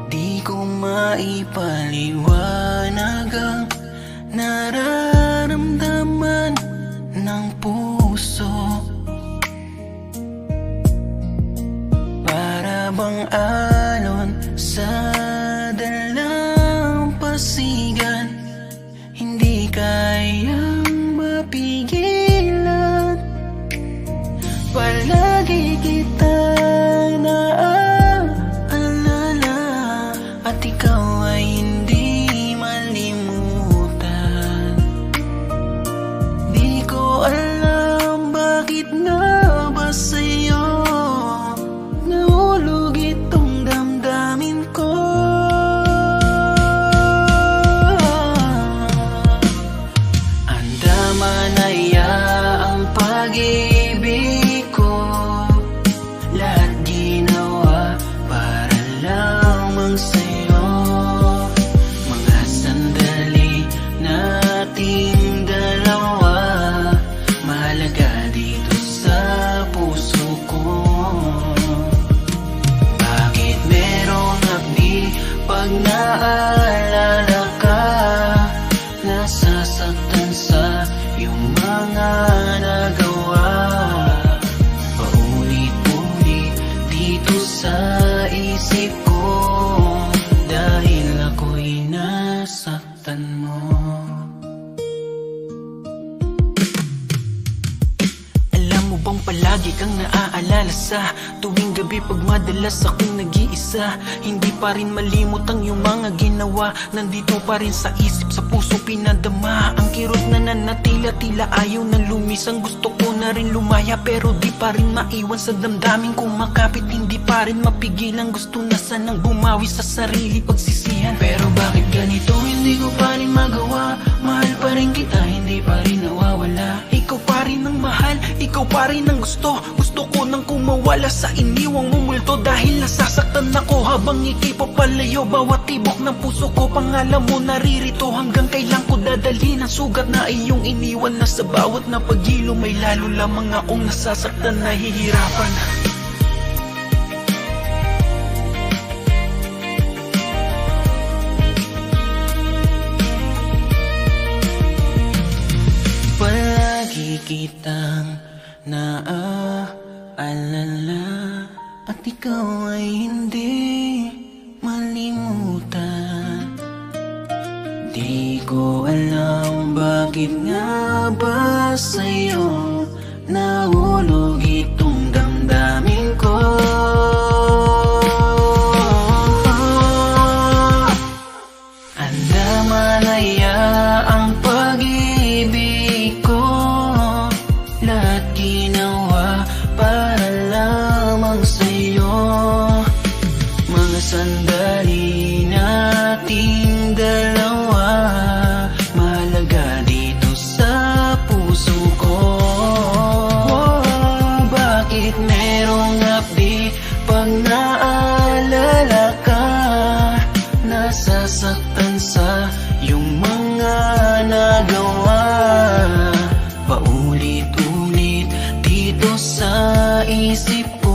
Di ko maipaliwanag ang nararamdaman ng puso. Para bang alon sa dalampasigan, hindi kayang mapigilan. Palagi kitang naaalala at ikaw ay hindi malimutan. Di ko alam bakit nga ba sa'yo nahulog itong damdamin ko. Andaman naya ang pag-ibig ko, lahat ginawa para lamang sa'yo. Mga sandali nating dalawa, mahalaga dito sa puso ko. Bakit merong hapdi pag naalala ka? Nasasaktan sa iyong mga nagawa. Paulit-ulit dito sa isip ko, dahil ako'y nasaktan mo. Alam mo bang palagi kang naaalala sa tuwing gabi pag madalas akong nag-iisa? Hindi pa rin malimot ang iyong mga ginawa, nandito pa rin sa isip, sa puso pinadama. Ang kirot na nanatila, tila ayaw na lumisan. Gusto ko na rin lumaya pero di pa rin maiwan sa damdamin kong makapit. Hindi pa rin mapigilan, gusto na sanang bumawi sa sarili pagsisihan. Pero bakit ganito, hindi ko pa rin magawa. Mahal pa rin kita, hindi pa rin nawawala. Ikaw pa rin ang mahal, ikaw pa rin ang gusto. Gusto ko nang kumawala sa iniwang mumulto, dahil nasasaktan ako habang ika'y papalayo. Bawat tibok ng puso ko, pangalan mo naririto. Hanggang kailan ko dadalhin ang sugat na iyong iniwan, na sa bawat na paghilo may lalo lamang akong nasasaktan, nahihirapan. Palagi kitang naaalala at ikaw ay hindi malimutan. Di ko alam bakit nga ba sa'yo nahulog itong damdamin ko. Andaman naya ang pag-ibig ko, lahat ginawa para lamang sa'yo. Mga sandali nating dalawa, mahalaga dito sa puso ko. Bakit merong hapdi pag naalala ka? Nasasaktan sa iyong mga nagawa. Paulit-ulit dito sa isip ko,